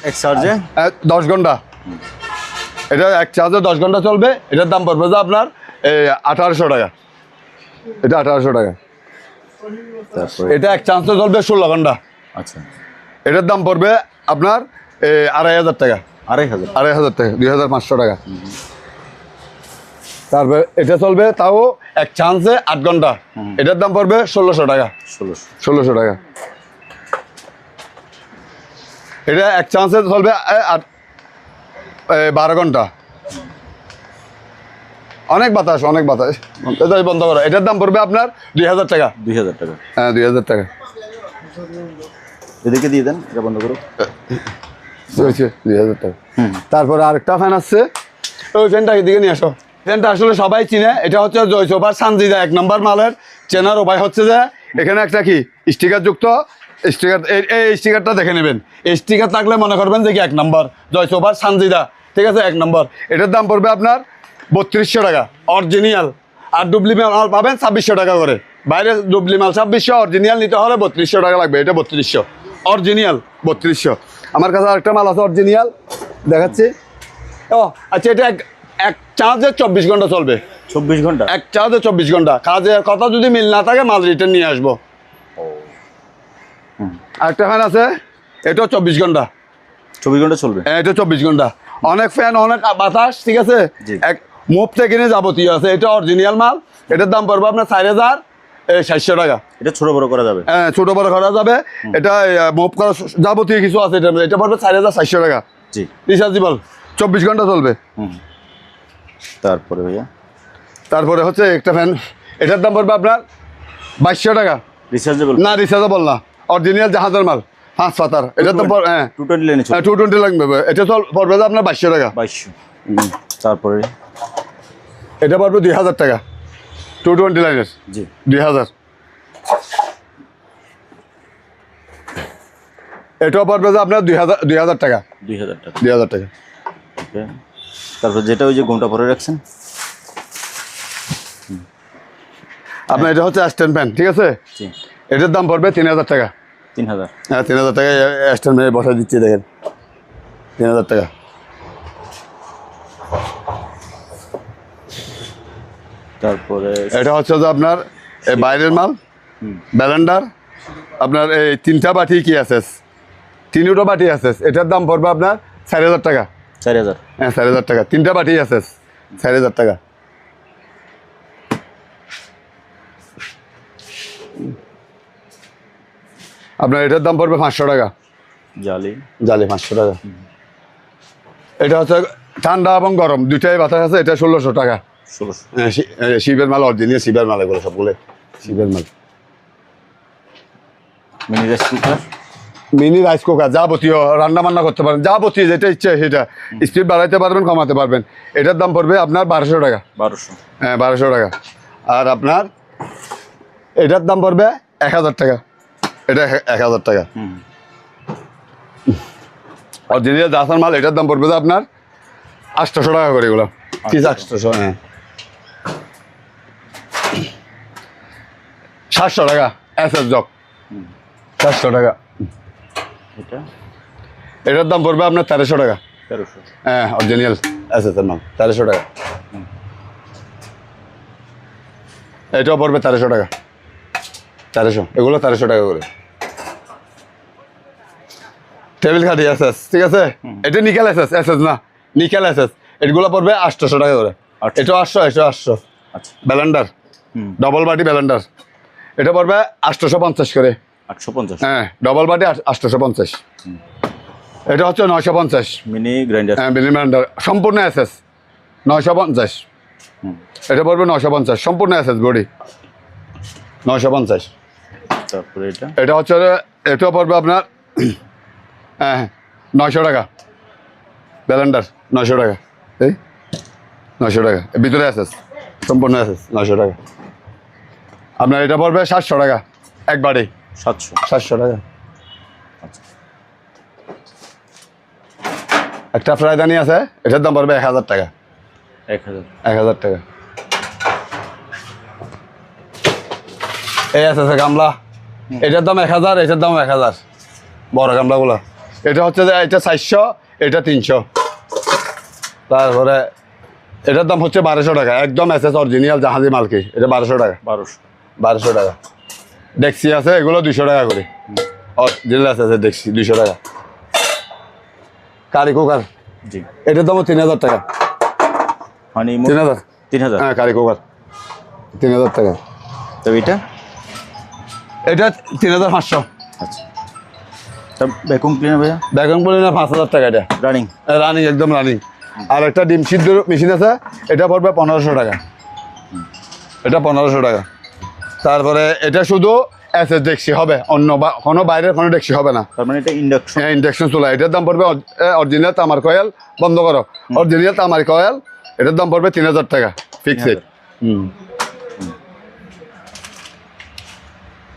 এক চার্জে 10 ঘন্টা। এটা এক চার্জে 10 ঘন্টা চলবে। এটার দাম পড়বে যে আপনার 1800 টাকা। এটা 1800 টাকা। এটা এক চার্জে চলবে 16 ঘন্টা। আচ্ছা, এটার দাম পড়বে আপনার 2500 টাকা। 2500 টাকা, 2500 টাকা। তারপরে এটা চলবে তাও এক চান্সে 8 ঘন্টা। এটার দাম পড়বে 1600 টাকা। 1600 টাকা। এটা এক চান্সে চলবে 12 ঘন্টা। অনেক বাতাস। এটা বন্ধ করো। এটার দাম পড়বে আপনার 2000 টাকা। 2000 টাকা, হ্যাঁ 2000 টাকা। এদিকে দিয়ে দেন, এটা বন্ধ করো। 2000 টাকা। তারপরে আরেকটা ফ্যান আসছে, ওই ফ্যানটা এদিকে নিয়ে আসো। ফ্যানটা আসলে সবাই চিনে, এটা হচ্ছে জয়সোভার সানজিদা 1 নম্বর মালের। চেনার উপায় হচ্ছে যে এখানে একটা কি স্টিকার যুক্ত, স্টিকার, এই স্টিকারটা দেখে নেবেন। এই স্টিকার থাকলে মনে করবেন যে কি 1 নম্বর জয়সোভার সানজিদা, ঠিক আছে, 1 নম্বর। এটার দাম পড়বে আপনার 3200 টাকা অরিজিনাল। আর ডুবলি মাল পাবেন 2600 টাকা করে। বাইরে ডুবলি মাল 2600, অরিজিনাল নিতে হলে 3200 টাকা লাগবে। এটা 3200 অরিজিনাল, 3200। আমার কাছে আরেকটা মাল আছে অরিজিনাল, দেখাচ্ছি। ও আচ্ছা, এটা এক চার্জে 24 ঘন্টা চলবে। 24 ঘন্টা? এক চার্জে 24 ঘন্টা। কাজের কথা যদি মিল না থাকে মাল রিটার্ন নিয়ে আসবো। আরেকটা ফ্যান আছে, এটাও 24 ঘন্টা। 24 ঘন্টা চলবে? এটা 24 ঘন্টা। অনেক ফ্যান, অনেক বাতাস, ঠিক আছে। এক মুভ থেকে নিয়ে যাবতীয় আছে। এটা অরিজিনাল মাল। এটার দাম পড়বে আপনার 4700 টাকা। এটা ছোট বড় করা যাবে? হ্যাঁ, ছোট বড় করা যাবে। এটা মুভ করা যাবতীয় কিছু আছে এটার মধ্যে। এটা পড়বে 4400 টাকা। জি, রিচার্জেবল, 24 ঘন্টা চলবে। তারপরে ভাইয়া, তারপরে হচ্ছে একটা ফ্যান, এটার দাম পড়বে আপনার 2200 টাকা। রিচার্জেবল না, রিচার্জেবল না, অরিজিনাল জাহাজের মাল, 5 পাতার। এটার দাম 220 লাইনে চলবে। 220 লাগবে। এটা পড়বে আপনার 2200 টাকা। 2200। তারপরে এটা পড়বে 2000 টাকা, 220 লাইনের। জি, 2000। এটাও পড়বে যে আপনার 2000 টাকা। 2000 টাকা। 2000 টাকা। ওকে, তারপর যেটা ওই যে ঘুমটা পরে রাখছেন, আপনার এটা হচ্ছে স্ট্যান্ড ফ্যান, ঠিক আছে? জি। এটার দাম পড়বে 3000 টাকা। 3000। হ্যাঁ 3000 টাকা স্ট্যান্ড ফ্যানে বসা দিচ্ছি, দেখেন 3000 টাকা। তারপরে এটা হচ্ছে যে আপনার এই বাইরের মাল, ব্যালেন্ডার, আপনার এই 3টা বাটি কি আছে, 3টা বাটি আছে, এটার দাম পড়বে আপনার 4000 টাকা। 4000। হ্যাঁ 4000 টাকা, 3টা বাটি আছে 4000 টাকা। আপনার এটার দাম পড়বে 500 টাকা। জালি। জালি 500 টাকা। এটা হচ্ছে ঠান্ডা এবং গরম দুইটাই বাতাস আছে, এটা 1600 টাকা। 1600। হ্যাঁ, শিবের মাল, অরিজিনাল শিবের মাল, এগুলো সবগুলো শিবের মাল। Mini rice cooker. Mini rice cooker, যাবতীয় রান্না বান্না করতে পারেন, যাবতীয় যেটা ইচ্ছে সেটা, স্পিড বাড়াইতে পারবেন, কমাতে পারবেন। এটার দাম পড়বে আপনার 1200 টাকা। 1200। হ্যাঁ 1200 টাকা। আর আপনার এটার দাম পড়বে 1000 টাকা। এটা 1000 টাকা। অরিজিনাল দাসার মাল, এটার দাম পড়বে আপনার 800 টাকা করে, এগুলো পিস 800। হ্যাঁ 700 টাকা এসএস জগ, 400 টাকা। এটা এটার দাম পড়বে আপনার 1300 টাকা। 1300। হ্যাঁ অরিজিনাল এসএস এর মাল 1300 টাকা। এটাও পড়বে 1300 টাকা। 1300, এগুলো 1300 টাকা করে। টেবিল খাটি এসএস, ঠিক আছে? এটা নিকেল এসএস, এসএস না নিকেল এসএস, এগুলো পড়বে 800 টাকা করে। এটা 800, এটা 800। আচ্ছা। ব্যালেন্ডার, ডবল বাটি ব্যালেন্ডার, এটা পড়বে 850 করে। 850। হ্যাঁ ডবল বাটি 850। এটা হচ্ছে 950। Mini grinder. হ্যাঁ মিনি ব্যালেন্ডার সম্পূর্ণ এসএস 950। এটা পড়বে 950 সম্পূর্ণ এসএস বডি 950। তারপরে এটা এটা হচ্ছে, এটাও পড়বে আপনার হ্যাঁ 900 টাকা। ব্যালেন্ডার 900 টাকা, এই 900 টাকা। এর ভিতরে এসএস সম্পূর্ণ এসএস 900 টাকা। আপনার এটা পড়বে 700 টাকা একবারে। 700। 700 টাকা। আচ্ছা। একটা ফ্রাইদানি আছে, এটার দাম পড়বে 1000 টাকা। 1000। 1000 টাকা। এই আছে গামলা, এটার দাম 1000, এটার দাম 1000, বড় গামলাগুলো। এটা হচ্ছে যে এটা 400, এটা 300। তারপরে এটার দাম হচ্ছে 1200 টাকা, একদম এসএস অরিজিনাল জাহাজি মালকি, এটা 1200 টাকা। 1200 টাকা। ডেক্সি আছে, এগুলো 200 টাকা করে। অরিজিনাল আছে ডেক্সি 200 টাকা। কারি কুকার, জি। এটার দামও 3000 টাকা। মানে 3000। 3000। হ্যাঁ কারি কুকার 3000 টাকা। তবে এটা এটা 3500। আচ্ছা। তা ভ্যাকুম ক্লিনার ভাইয়া? ব্যাকগ্রাউন্ড বলি না 5000 টাকা। এটা রানিং। রানিং, একদম রানিং। আর একটা ডিম সিদ্ধ মেশিন আছে, এটা পড়বে 1500 টাকা। এটা 1500 টাকা। তারপরে এটা শুধু এসএস ডেক্সি হবে, অন্য কোনো বাইরের কোনো ডেক্সি হবে না। তার মানে এটা ইন্ডাকশন। হ্যাঁ ইন্ডাকশন চুলা, এটার দাম পড়বে অরিজিনাল তামার কয়েল, বন্ধ করো, অরিজিনাল তামার কয়েল, এটার দাম পড়বে 3000 টাকা ফিক্সড।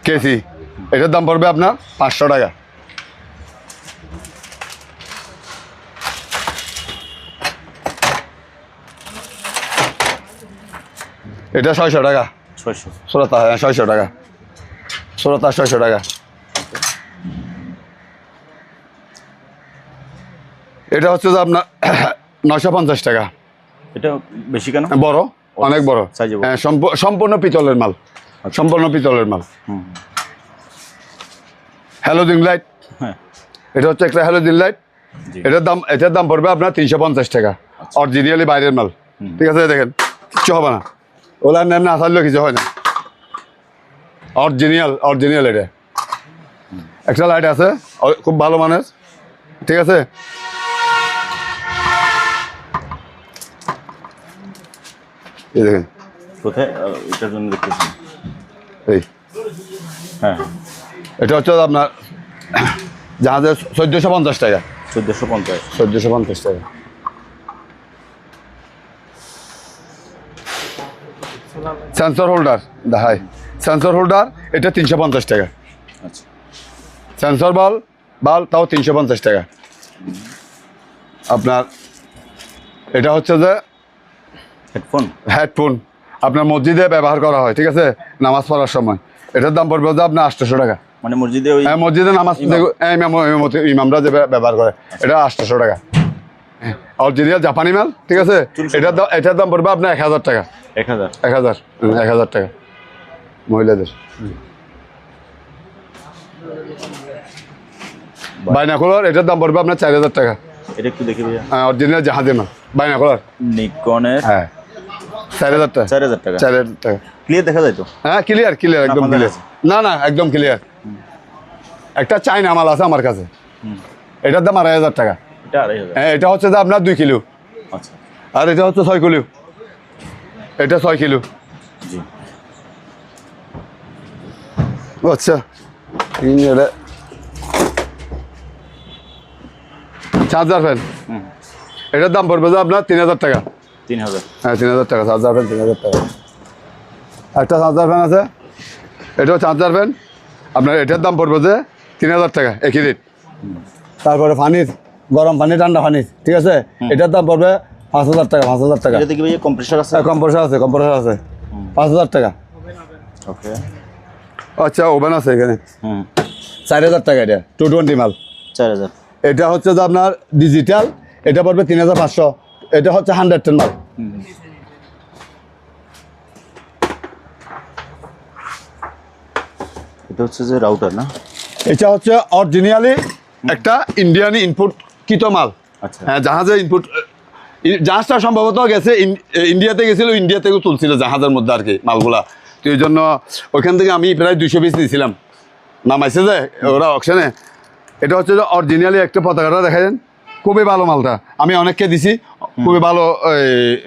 কেসি, এটার দাম পড়বে আপনার 500 টাকা। এটা 600 টাকা। 600। শ্রোতা, হ্যাঁ 600 টাকা। শ্রোতা 600 টাকা। এটা হচ্ছে যে আপনার 950 টাকা। এটা বেশি কেন? বড়, অনেক বড়। সাইজে বড়। হ্যাঁ সম্পূর্ণ পিতলের মাল, সম্পূর্ণ পিতলের মাল। হ্যালোজিন লাইট, হ্যাঁ এটা হচ্ছে একটা হ্যালোজিন লাইট, জি। এটার দাম পড়বে আপনার 350 টাকা। অরিজিনালি বাইরের মাল, ঠিক আছে? দেখেন কিচ্ছু হবে না, ওলার নেম না আসলেও কিছু হয় না, অরিজিনাল। এটা একটা লাইট আছে খুব ভালো মানের, ঠিক আছে? এই দেখেন, কোথায় এটার জন্য দেখতেছি? এই হ্যাঁ এটা হচ্ছে আপনার জাহাজের 1450 টাকা। 1450। 1450 টাকা। সেন্সর হোল্ডার দেখাই, সেন্সর হোল্ডার এটা 350 টাকা। আচ্ছা। সেন্সর বল বাল তাও 350 টাকা। আপনার এটা হচ্ছে যে হেডফোন। হেডফোন আপনার মসজিদে ব্যবহার করা হয়, ঠিক আছে, নামাজ পড়ার সময়। এটার দাম পড়বে যে আপনার 800 টাকা। মানে মসজিদে ওই হ্যাঁ, মসজিদে নামাজ ইমামরা যে ব্যবহার করে, এটা 800 টাকা। অরিজিনাল জাপানি মাল, ঠিক আছে। এটার দাম পড়বে আপনার 1000 টাকা। 1000 1000 টাকা মহিলাদের। বাইনাকুলার এটার দাম পড়বে আপনার 4000 টাকা। এটা একটু দেখি ভাইয়া। হ্যাঁ, অরিজিনাল জাহাজের মাল বাইনাকুলার। নিকনের। হ্যাঁ, 4000 টাকা। 4000 টাকা। 4000 টাকা। ক্লিয়ার দেখা যায় তো? হ্যাঁ, ক্লিয়ার একদম আপনার ক্লিয়ার। কাছে? না একদম ক্লিয়ার। একটা চাইনা মাল আছে আমার কাছে, এটার দাম 2500 টাকা। এটা 2500। হ্যাঁ, এটা হচ্ছে যে আপনার 2 কিলো। আচ্ছা। আর এটা হচ্ছে 6 কিলো। এটা 6 কিলো। জি। আচ্ছা, চার্জার ফ্যান, এটার দাম পড়বে যে আপনার 3000 টাকা। 3000। হ্যাঁ, 3000 টাকা চার্জার ফ্যান, 3000 টাকা। একটা চার্জার ফ্যান আছে, এটাও চার্জার ফ্যান, আপনার এটার দাম পড়বে যে 3000 টাকা, একই রেট। তারপরে পানির, গরম পানি ঠান্ডা পানি, ঠিক আছে, এটার দাম পড়বে 5000 টাকা। 5000 টাকা। এটা দেখি ভাইয়া কম্প্রেসার আছে? কম্প্রেসার আছে 5000 টাকা। ওকে। আচ্ছা, ওভেন আছে এখানে, 4000 টাকা। এটা 220 মাল। 4000। এটা হচ্ছে যে আপনার ডিজিটাল, এটা পড়বে 3500। এটা হচ্ছে 110 মাল। এটা হচ্ছে যে রাউটার না? এটা হচ্ছে অরিজিনালি একটা ইন্ডিয়ানি ইনপুট কৃত মাল। আচ্ছা। হ্যাঁ, জাহাজে ইনপুট, জাহাজটা সম্ভবত গেছে ইন্ডিয়াতে গেছিল, ইন্ডিয়া থেকেও তুলছিল জাহাজের মধ্যে আর কি মালগুলা। তো এই জন্য ওইখান থেকে আমি প্রায় 200 পিস নিয়েছিলাম, নামাইছে যে ওরা অকশনে। এটা হচ্ছে যে অরিজিনালি একটা পতাকাটা দেখালেন, খুবই ভালো মালটা, আমি অনেককে দিছি, খুবই ভালো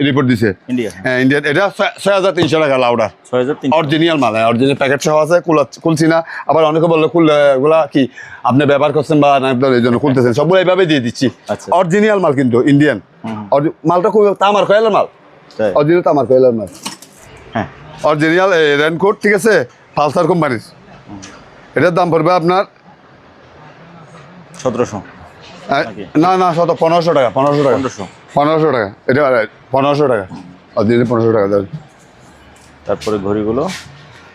রিপোর্ট দিছে। ইন্ডিয়া। হ্যাঁ, ইন্ডিয়ান। এটা 6300 টাকা লাউডার। 6300। অরিজিনাল মাল, হ্যাঁ, অরিজিনাল প্যাকেট সহ আছে, খুলছি না। আবার অনেকে বললো এগুলা কি আপনি ব্যবহার করছেন বা না, এই জন্য খুলতেছেন, সবগুলো এইভাবে দিয়ে দিচ্ছি। আচ্ছা। অরিজিনাল মাল কিন্তু ইন্ডিয়ান। মালটা খুব তামার কয়লার মাল, অরিজিনাল তামার কয়লার মাল। হ্যাঁ, অরিজিনাল রেনকোট, ঠিক আছে, পালসার কোম্পানির। এটার দাম পড়বে আপনার 1700। না 1500 টাকা। 1500 টাকা। 1500 টাকা। এটা 1500 টাকা, অরিজিনাল 1500 টাকা দেবেন। তারপরে ঘড়িগুলো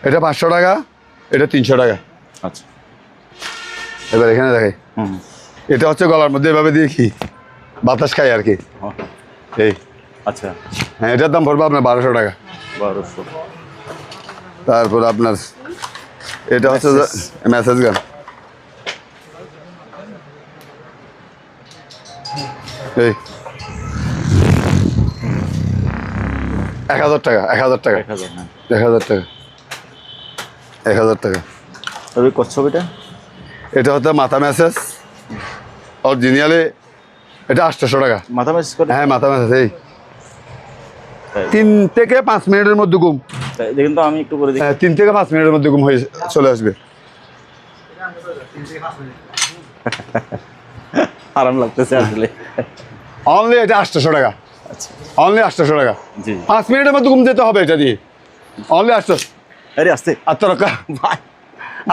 এটা 500 টাকা, এটা 300 টাকা। আচ্ছা। এবার এখানে দেখাই, এটা হচ্ছে গলার মধ্যে এভাবে দিয়ে কি বাতাস খাই আর কি, এই। আচ্ছা। হ্যাঁ, এটার দাম পড়বে আপনার 1200 টাকা। 1200। তারপর আপনার এটা হচ্ছে মেসেজ গান, এই 1000 টাকা। 1000 টাকা। 1000। হ্যাঁ। 1000 টাকা। 1000 টাকা। তবে কচ্ছপটা এটা হচ্ছে মাথা মেসেজ অরিজিনালি, এটা 800 টাকা। মাথা মেসেজ করে? হ্যাঁ, মাথা মেসেজ। এই তাই? 3 থেকে 5 মিনিটের মধ্যে ঘুম। তাই দেখেন তো, আমি একটু করে দেখি। হ্যাঁ, 3 থেকে 5 মিনিটের মধ্যে ঘুম হয়ে চলে আসবে। আরাম লাগতেছে আসলে। অনলি এটা 800 টাকা। আচ্ছা। অনলি 800 টাকা। জি। 5 মিনিটের মধ্যে ঘুম যেতে হবে এটা দিয়ে। অনলি 800। আরে আসতে 800 টাকা।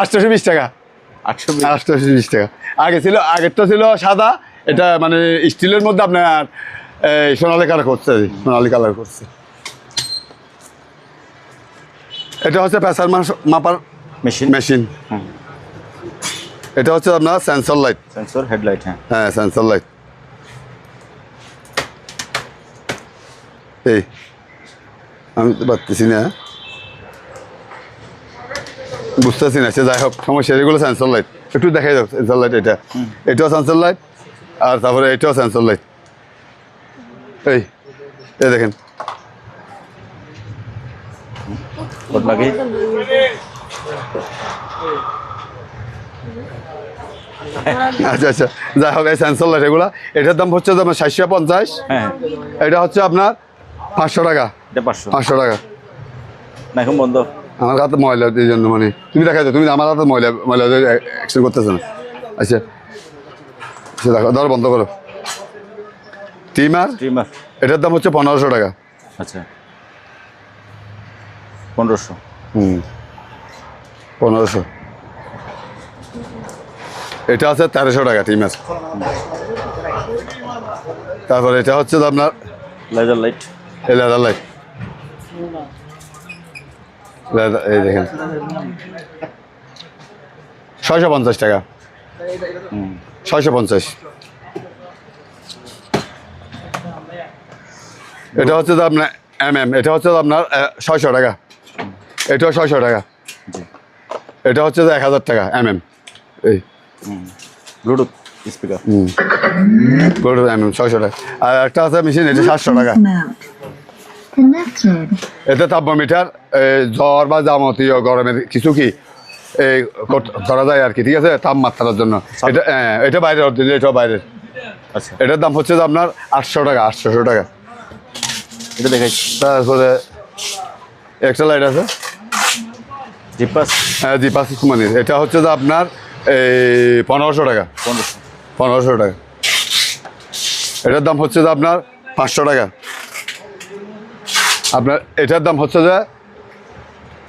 820 টাকা। 820। 820 টাকা। আগেরটা ছিল সাদা, এটা মানে স্টিলের মধ্যে আপনার সোনালি কালার করছে, সোনালি কালার করছে। এটা হচ্ছে প্রেসার মাপার মেশিন। এটা হচ্ছে আপনার সেন্সর লাইট। Sensor headlight. হ্যাঁ। হ্যাঁ, সেন্সর লাইট। এই আমি তো পারতেছি না, বুঝতেছি না, সে যাই হোক সমস্যা। এগুলো সেন্সর লাইট, একটু দেখাই দাও সেন্সর লাইট। এটাও সেন্সর লাইট, আর তারপরে এটাও সেন্সর লাইট। এই দেখেন, লাগে। আচ্ছা, যাই হোক, এই সেন্সর লাইট এগুলা, এটার দাম হচ্ছে আপনার 750। হ্যাঁ। এটা হচ্ছে আপনার 500 টাকা। এটা 500। 500 টাকা। না, এখন বন্ধ। আমার হাতে ময়লা, এই জন্য মানে তুমি দেখাই দাও, তুমি আমার হাতে ময়লা অ্যাকশন করতেছো না। আচ্ছা, দেখো, ধরো, বন্ধ করো। ট্রিমার, এটার দাম হচ্ছে 1500 টাকা। আচ্ছা। 1500। 1500। এটা আছে 1300 টাকা টিমের। তারপরে এটা হচ্ছে যে আপনার লেজার লাইট, এই লেদার লাইট, এই দেখেন 650 টাকা, 650। এটা হচ্ছে যে আপনার এটা হচ্ছে যে আপনার 600 টাকা, এটাও 600 টাকা, এটা হচ্ছে যে 1000 টাকা এই ব্লুটুথ স্পিকার, ব্লুটুথ 600 টাকা। আর একটা আছে মেশিন, এটা 700 টাকা। Connected. এতে থার্মোমিটার জ্বর বা যাবতীয় গরমের কিছু কি এই করা যায় আর কি, ঠিক আছে, তাপমাত্রার জন্য। এটা এটা বাইরের অরিজিনাল, এটাও বাইরের। আচ্ছা এটার দাম হচ্ছে যে আপনার 800 টাকা, 800 টাকা। এটা দেখাই। তারপরে একটা লাইট আছে জিপাস, জিপাস কোম্পানির, এটা হচ্ছে যে আপনার এই 1500 টাকা, 1500 টাকা। এটার দাম হচ্ছে যে আপনার 500 টাকা। আপনার এটার দাম হচ্ছে যে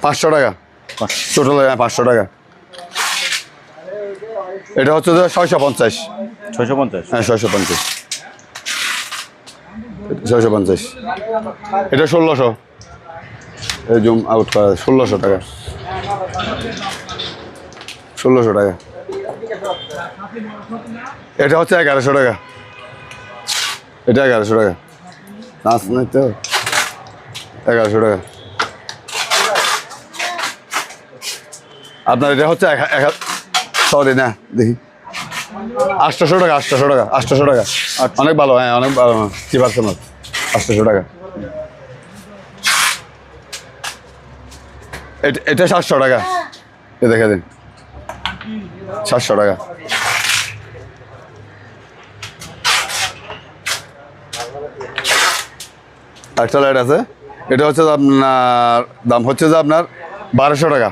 500 টাকা, টোটাল 500 টাকা। এটা হচ্ছে যে 650, 650, হ্যাঁ 650, 650। এটা 1600, এই জুম আউট করা 1600 টাকা, 1600 টাকা। এটা হচ্ছে 1100 টাকা, এটা 1100 টাকা। নাচ নাই তো, 1100 টাকা। আপনার এটা হচ্ছে সরি না দেখি 800 টাকা, 800 টাকা, 800 টাকা। অনেক ভালো, হ্যাঁ অনেক ভালো, কি পারছেন 800 টাকা। এটা 700 টাকা, এ দেখে দিন 700 টাকা। একটা লাইট আছে, এটা হচ্ছে যে আপনার দাম হচ্ছে যে আপনার 1200 টাকা,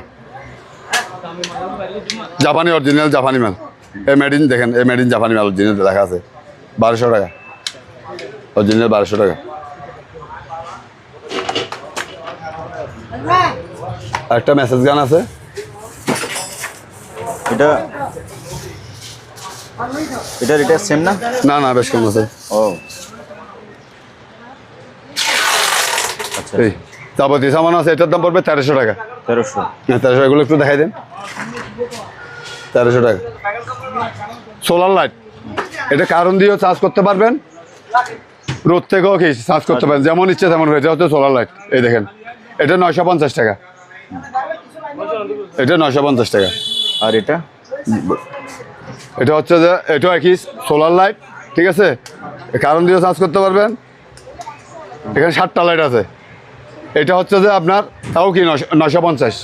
জাপানি অরিজিনাল, জাপানি মাল। এই মেড ইন দেখেন, এই মেড ইন জাপানি মাল অরিজিনাল লেখা আছে, 1200 টাকা, অরিজিনাল 1200 টাকা। একটা মেসেজ গান আছে, এটা এটার এটা সেম না? না না বেশ কম আছে। ও আচ্ছা, এই যাবতীয় সামান আছে, এটার দাম পড়বে 1300 টাকা। 1300, হ্যাঁ 1300, এগুলো একটু দেখাই দেন। 1300 টাকা। সোলার লাইট, এটা কারণ দিয়েও চার্জ করতে পারবেন, রোদ থেকেও কি চার্জ করতে পারেন, যেমন ইচ্ছে তেমন। এটা হচ্ছে সোলার লাইট, এই দেখেন এটা 950 টাকা, এটা 950 টাকা। আর এটা এটা হচ্ছে যে এটা একই সোলার লাইট, ঠিক আছে, কারণ দিয়েও চার্জ করতে পারবেন। এখানে 7টা লাইট আছে, এটা হচ্ছে যে আপনার তাও কি 950,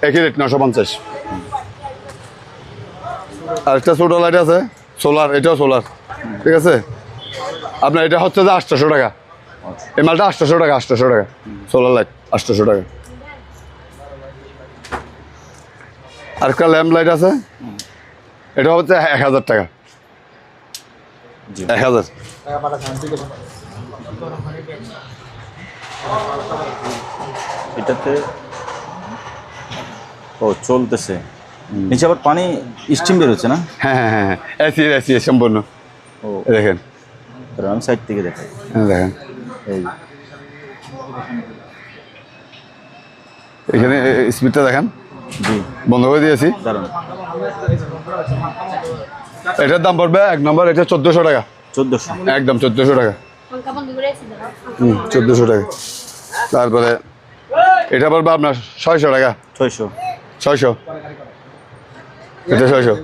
একই রেট 950। আর একটা ছোটো লাইট আছে সোলার, এটাও সোলার, ঠিক আছে। আপনার এটা হচ্ছে যে 800 টাকা, এই মালটা 800 টাকা, 800 টাকা সোলার লাইট, 800 টাকা। আর একটা ল্যাম্প লাইট আছে, এটা হচ্ছে 1000 টাকা, 1000। এটাতে ও চলতেছে, নিচে আবার পানি স্টিম বেরোচ্ছে না? হ্যাঁ হ্যাঁ হ্যাঁ, এসি এসি সম্পূর্ণ। ও দেখেন, আমি সাইড থেকে দেখাই। দেখেন এই এখানে স্পিডটা দেখেন, জি বন্ধ করে দিয়েছি। দারুন। এটার দাম পড়বে 1 নম্বর, এটা 1400 টাকা, 1400, একদম 1400 টাকা, 1400 টাকা। তারপরে এটা পড়বে আপনার 600 টাকা, 600, 600, এটা 600।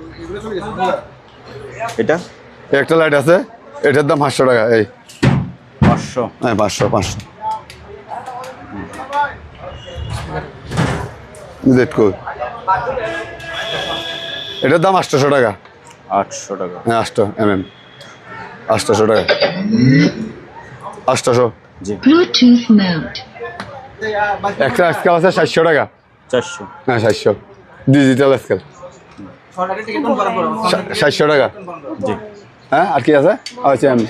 এটা একটা লাইট আছে, এটার দাম 500 টাকা, এই 500, হ্যাঁ 500, 500। এটার দাম 800 টাকা, 800 টাকা। হ্যাঁ 800 800 টাকা, 800। জি Bluetooth mode. একটা স্কেল আছে 700 টাকা, 400, হ্যাঁ 700, ডিজিটাল স্কেল 700 টাকা। জি হ্যাঁ আর কি আছে? আচ্ছা আমি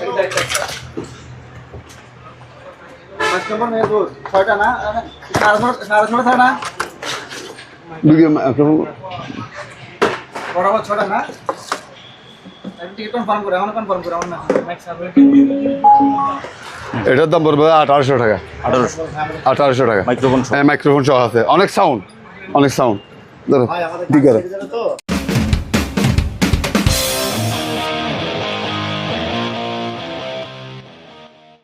এটার দাম পড়বে 1800 টাকা। 1800 1800 টাকা। মাইক্রোফোন সহ। হ্যাঁ, মাইক্রোফোন সহ আছে, অনেক সাউন্ড, অনেক সাউন্ড। ধরো ঠিক আছে।